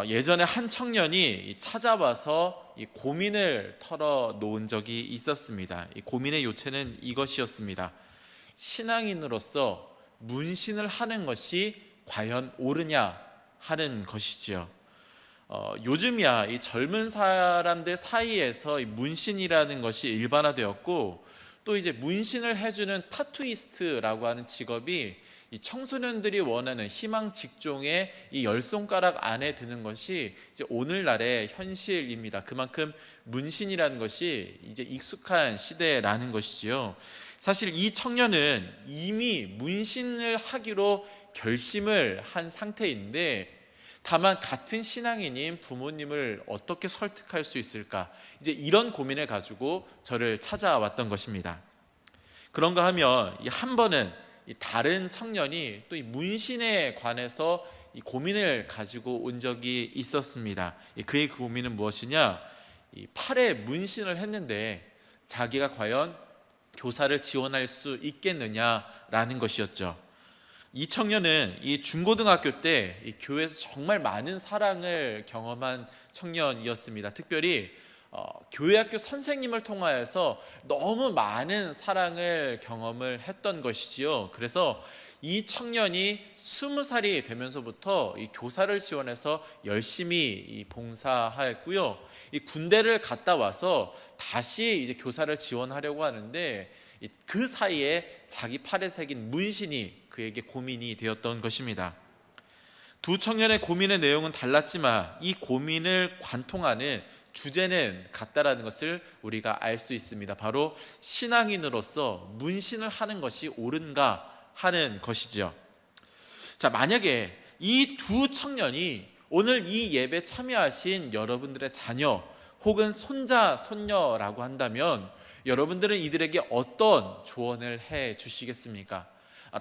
예전에 한 청년이 찾아와서 이 고민을 털어놓은 적이 있었습니다. 이 고민의 요체는 이것이었습니다. 신앙인으로서 문신을 하는 것이 과연 옳으냐 하는 것이지요. 요즘이야 이 젊은 사람들 사이에서 이 문신이라는 것이 일반화되었고, 또 이제 문신을 해주는 타투이스트라고 하는 직업이 이 청소년들이 원하는 희망 직종의 이 열 손가락 안에 드는 것이 이제 오늘날의 현실입니다. 그만큼 문신이라는 것이 이제 익숙한 시대라는 것이지요. 사실 이 청년은 이미 문신을 하기로 결심을 한 상태인데, 다만 같은 신앙인인 부모님을 어떻게 설득할 수 있을까, 이제 이런 고민을 가지고 저를 찾아왔던 것입니다. 그런가 하면 한 번은 다른 청년이 또 이 문신에 관해서 이 고민을 가지고 온 적이 있었습니다. 그의 고민은 무엇이냐? 이 팔에 문신을 했는데 자기가 과연 교사를 지원할 수 있겠느냐라는 것이었죠. 이 청년은 이 중고등학교 때 이 교회에서 정말 많은 사랑을 경험한 청년이었습니다. 특별히 교회학교 선생님을 통하여서 너무 많은 사랑을 경험을 했던 것이지요. 그래서 이 청년이 20살이 되면서부터 이 교사를 지원해서 열심히 봉사하였고요. 이 군대를 갔다 와서 다시 이제 교사를 지원하려고 하는데, 그 사이에 자기 팔에 새긴 문신이 그에게 고민이 되었던 것입니다. 두 청년의 고민의 내용은 달랐지만 이 고민을 관통하는 주제는 같다라는 것을 우리가 알 수 있습니다. 바로 신앙인으로서 문신을 하는 것이 옳은가 하는 것이죠. 자, 만약에 이 두 청년이 오늘 이 예배 참여하신 여러분들의 자녀 혹은 손자, 손녀라고 한다면 여러분들은 이들에게 어떤 조언을 해 주시겠습니까?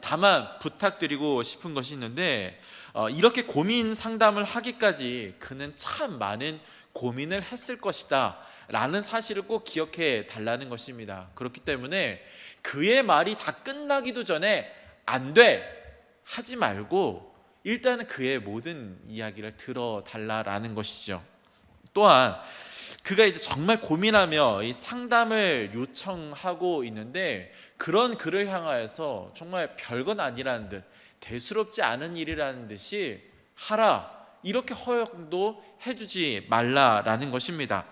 다만 부탁드리고 싶은 것이 있는데, 이렇게 고민 상담을 하기까지 그는 참 많은 고민을 했을 것이다 라는 사실을 꼭 기억해 달라는 것입니다. 그렇기 때문에 그의 말이 다 끝나기도 전에 안 돼! 하지 말고 일단은 그의 모든 이야기를 들어달라는 것이죠. 또한 그가 이제 정말 고민하며 이 상담을 요청하고 있는데, 그런 그를 향하여서 정말 별건 아니라는 듯, 대수롭지 않은 일이라는 듯이 하라, 이렇게 허용도 해주지 말라라는 것입니다.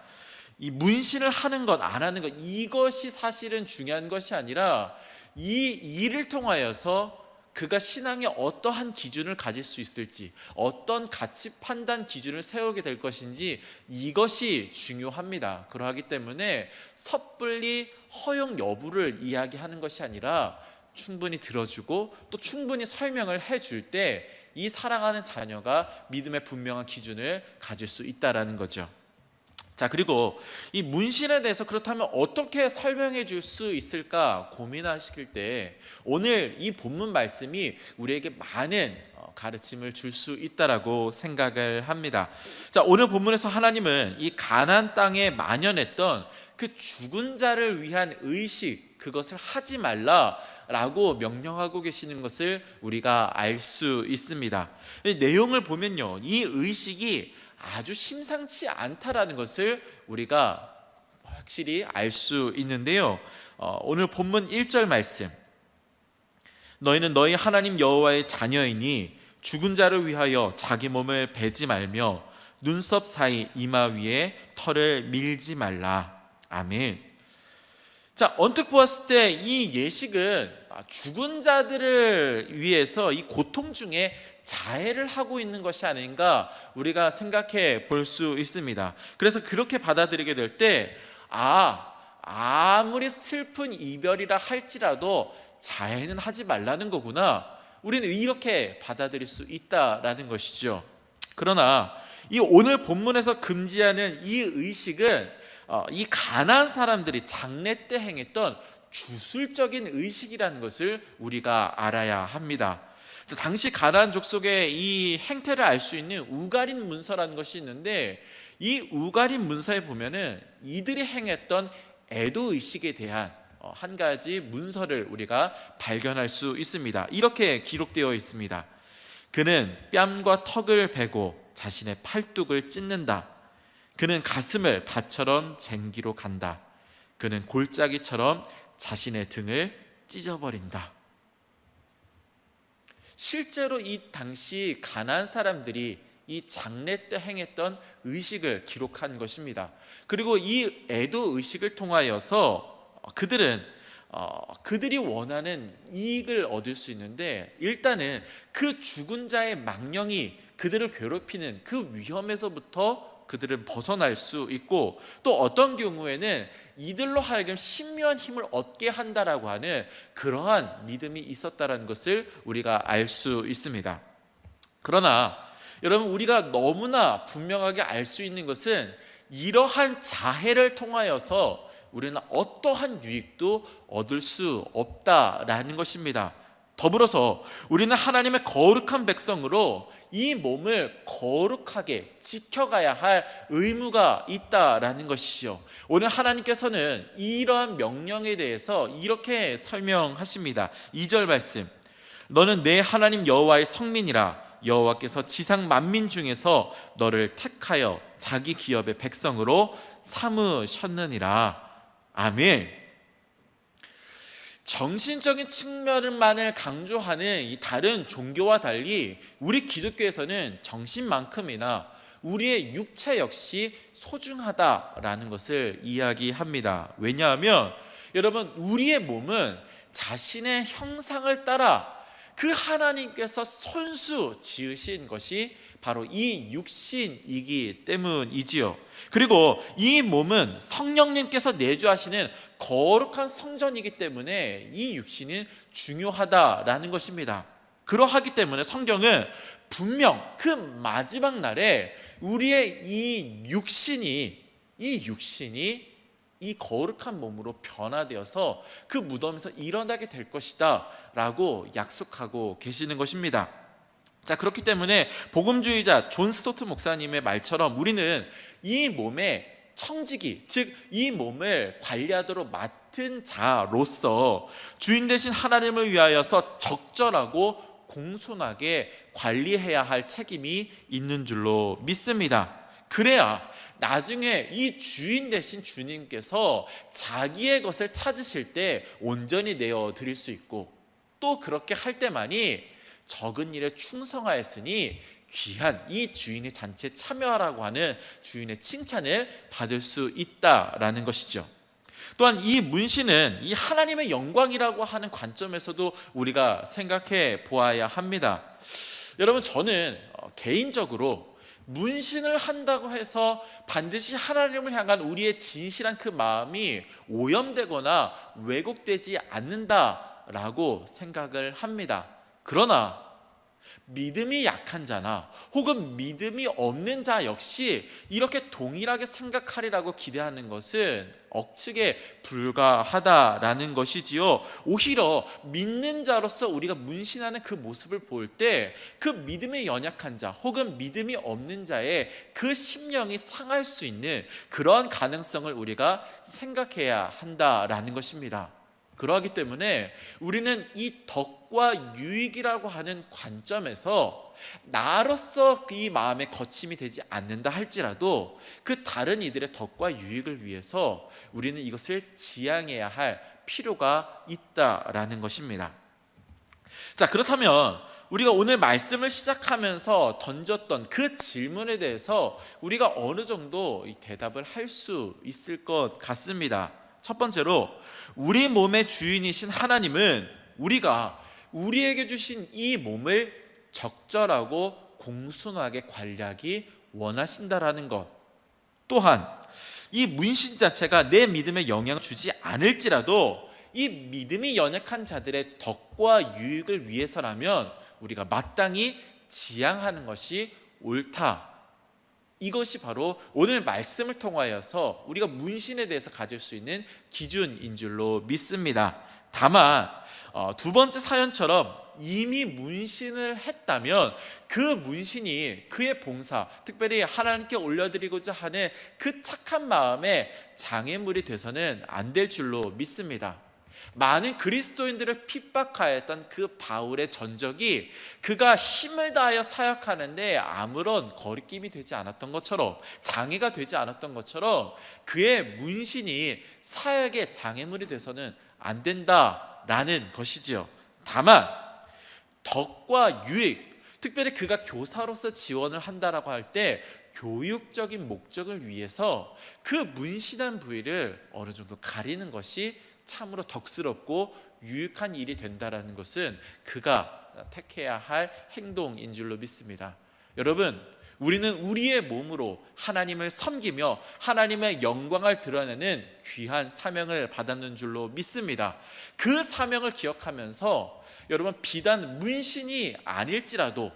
이 문신을 하는 것, 안 하는 것, 이것이 사실은 중요한 것이 아니라 이 일을 통하여서 그가 신앙에 어떠한 기준을 가질 수 있을지, 어떤 가치 판단 기준을 세우게 될 것인지, 이것이 중요합니다. 그러하기 때문에 섣불리 허용 여부를 이야기하는 것이 아니라 충분히 들어주고 또 충분히 설명을 해줄 때 이 사랑하는 자녀가 믿음의 분명한 기준을 가질 수 있다는 거죠. 자, 그리고 이 문신에 대해서 그렇다면 어떻게 설명해 줄 수 있을까 고민하실 때 오늘 이 본문 말씀이 우리에게 많은 가르침을 줄 수 있다라고 생각을 합니다. 자, 오늘 본문에서 하나님은 이 가나안 땅에 만연했던 그 죽은 자를 위한 의식, 그것을 하지 말라라고 명령하고 계시는 것을 우리가 알 수 있습니다. 이 내용을 보면요, 이 의식이 아주 심상치 않다라는 것을 우리가 확실히 알 수 있는데요. 오늘 본문 1절 말씀, 너희는 너희 하나님 여호와의 자녀이니 죽은 자를 위하여 자기 몸을 베지 말며 눈썹 사이 이마 위에 털을 밀지 말라. 아멘. 자, 언뜻 보았을 때 이 예식은 죽은 자들을 위해서 이 고통 중에 자해를 하고 있는 것이 아닌가 우리가 생각해 볼 수 있습니다. 그래서 그렇게 받아들이게 될 때 아무리 슬픈 이별이라 할지라도 자해는 하지 말라는 거구나, 우리는 이렇게 받아들일 수 있다라는 것이죠. 그러나 이 오늘 본문에서 금지하는 이 의식은 이 가나안 사람들이 장래 때 행했던 주술적인 의식이라는 것을 우리가 알아야 합니다. 당시 가나안 족속의 이 행태를 알 수 있는 우가림 문서라는 것이 있는데, 이 우가림 문서에 보면은 이들이 행했던 애도 의식에 대한 한 가지 문서를 우리가 발견할 수 있습니다. 이렇게 기록되어 있습니다. 그는 뺨과 턱을 베고 자신의 팔뚝을 찢는다. 그는 가슴을 밭처럼 쟁기로 간다. 그는 골짜기처럼 자신의 등을 찢어버린다. 실제로 이 당시 가나안 사람들이 이 장례 때 행했던 의식을 기록한 것입니다. 그리고 이 애도 의식을 통하여서 그들이 원하는 이익을 얻을 수 있는데, 일단은 그 죽은 자의 망령이 그들을 괴롭히는 그 위험에서부터 그들은 벗어날 수 있고, 또 어떤 경우에는 이들로 하여금 신묘한 힘을 얻게 한다라고 하는 그러한 믿음이 있었다라는 것을 우리가 알 수 있습니다. 그러나 여러분, 우리가 너무나 분명하게 알 수 있는 것은 이러한 자해를 통하여서 우리는 어떠한 유익도 얻을 수 없다라는 것입니다. 더불어서 우리는 하나님의 거룩한 백성으로 이 몸을 거룩하게 지켜가야 할 의무가 있다라는 것이죠. 오늘 하나님께서는 이러한 명령에 대해서 이렇게 설명하십니다. 2절 말씀, 너는 내 하나님 여호와의 성민이라. 여호와께서 지상 만민 중에서 너를 택하여 자기 기업의 백성으로 삼으셨느니라. 아멘. 정신적인 측면만을 강조하는 이 다른 종교와 달리 우리 기독교에서는 정신만큼이나 우리의 육체 역시 소중하다라는 것을 이야기합니다. 왜냐하면 여러분, 우리의 몸은 자신의 형상을 따라 그 하나님께서 손수 지으신 것이 바로 이 육신이기 때문이지요. 그리고 이 몸은 성령님께서 내주하시는 거룩한 성전이기 때문에 이 육신은 중요하다라는 것입니다. 그러하기 때문에 성경은 분명 그 마지막 날에 우리의 이 육신이 이 거룩한 몸으로 변화되어서 그 무덤에서 일어나게 될 것이다 라고 약속하고 계시는 것입니다. 자, 그렇기 때문에 복음주의자 존 스토트 목사님의 말처럼 우리는 이 몸의 청지기, 즉 이 몸을 관리하도록 맡은 자로서 주인 되신 하나님을 위하여서 적절하고 공손하게 관리해야 할 책임이 있는 줄로 믿습니다. 그래야 나중에 이 주인 되신 주님께서 자기의 것을 찾으실 때 온전히 내어 드릴 수 있고, 또 그렇게 할 때만이 적은 일에 충성하였으니 귀한 이 주인의 잔치에 참여하라고 하는 주인의 칭찬을 받을 수 있다라는 것이죠. 또한 이 문신은 이 하나님의 영광이라고 하는 관점에서도 우리가 생각해 보아야 합니다. 여러분, 저는 개인적으로 문신을 한다고 해서 반드시 하나님을 향한 우리의 진실한 그 마음이 오염되거나 왜곡되지 않는다라고 생각을 합니다. 그러나 믿음이 약한 자나 혹은 믿음이 없는 자 역시 이렇게 동일하게 생각하리라고 기대하는 것은 억측에 불과하다라는 것이지요. 오히려 믿는 자로서 우리가 문신하는 그 모습을 볼 때 그 믿음이 연약한 자 혹은 믿음이 없는 자의 그 심령이 상할 수 있는 그러한 가능성을 우리가 생각해야 한다라는 것입니다. 그러하기 때문에 우리는 이 덕과 유익이라고 하는 관점에서 나로서 이 마음에 거침이 되지 않는다 할지라도 그 다른 이들의 덕과 유익을 위해서 우리는 이것을 지양해야 할 필요가 있다라는 것입니다. 자, 그렇다면 우리가 오늘 말씀을 시작하면서 던졌던 그 질문에 대해서 우리가 어느 정도 대답을 할 수 있을 것 같습니다. 첫 번째로, 우리 몸의 주인이신 하나님은 우리에게 주신 이 몸을 적절하고 공손하게 관리하기 원하신다라는 것. 또한 이 문신 자체가 내 믿음에 영향을 주지 않을지라도 이 믿음이 연약한 자들의 덕과 유익을 위해서라면 우리가 마땅히 지양하는 것이 옳다. 이것이 바로 오늘 말씀을 통하여서 우리가 문신에 대해서 가질 수 있는 기준인 줄로 믿습니다. 다만 두 번째 사연처럼 이미 문신을 했다면 그 문신이 그의 봉사, 특별히 하나님께 올려드리고자 하는 그 착한 마음에 장애물이 돼서는 안 될 줄로 믿습니다. 많은 그리스도인들을 핍박하였던 그 바울의 전적이 그가 힘을 다하여 사역하는데 아무런 거리낌이 되지 않았던 것처럼, 장애가 되지 않았던 것처럼 그의 문신이 사역의 장애물이 돼서는 안 된다라는 것이지요. 다만 덕과 유익, 특별히 그가 교사로서 지원을 한다라고 할 때 교육적인 목적을 위해서 그 문신한 부위를 어느 정도 가리는 것이 참으로 덕스럽고 유익한 일이 된다라는 것은 그가 택해야 할 행동인 줄로 믿습니다. 여러분, 우리는 우리의 몸으로 하나님을 섬기며 하나님의 영광을 드러내는 귀한 사명을 받았는 줄로 믿습니다. 그 사명을 기억하면서 여러분, 비단 문신이 아닐지라도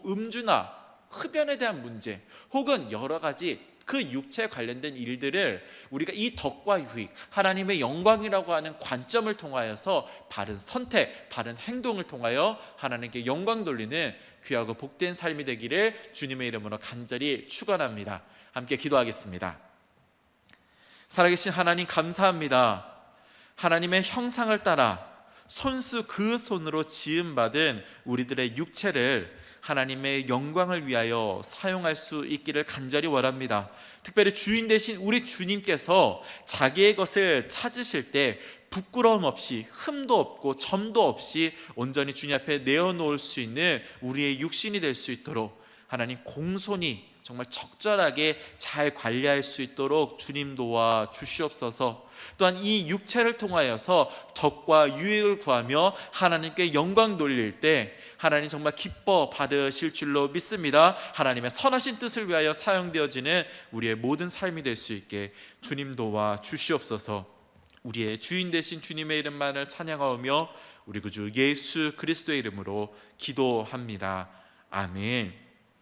음주나 흡연에 대한 문제 혹은 여러 가지 그 육체에 관련된 일들을 우리가 이 덕과 유익, 하나님의 영광이라고 하는 관점을 통하여서 바른 선택, 바른 행동을 통하여 하나님께 영광 돌리는 귀하고 복된 삶이 되기를 주님의 이름으로 간절히 축원합니다. 함께 기도하겠습니다. 살아계신 하나님, 감사합니다. 하나님의 형상을 따라 손수 그 손으로 지음받은 우리들의 육체를 하나님의 영광을 위하여 사용할 수 있기를 간절히 원합니다. 특별히 주인 되신 우리 주님께서 자기의 것을 찾으실 때 부끄러움 없이, 흠도 없고 점도 없이 온전히 주님 앞에 내어놓을 수 있는 우리의 육신이 될 수 있도록 하나님 공손히 정말 적절하게 잘 관리할 수 있도록 주님 도와 주시옵소서. 또한 이 육체를 통하여서 덕과 유익을 구하며 하나님께 영광 돌릴 때 하나님 정말 기뻐 받으실 줄로 믿습니다. 하나님의 선하신 뜻을 위하여 사용되어지는 우리의 모든 삶이 될 수 있게 주님 도와 주시옵소서. 우리의 주인 되신 주님의 이름만을 찬양하오며 우리 구주 예수 그리스도의 이름으로 기도합니다. 아멘.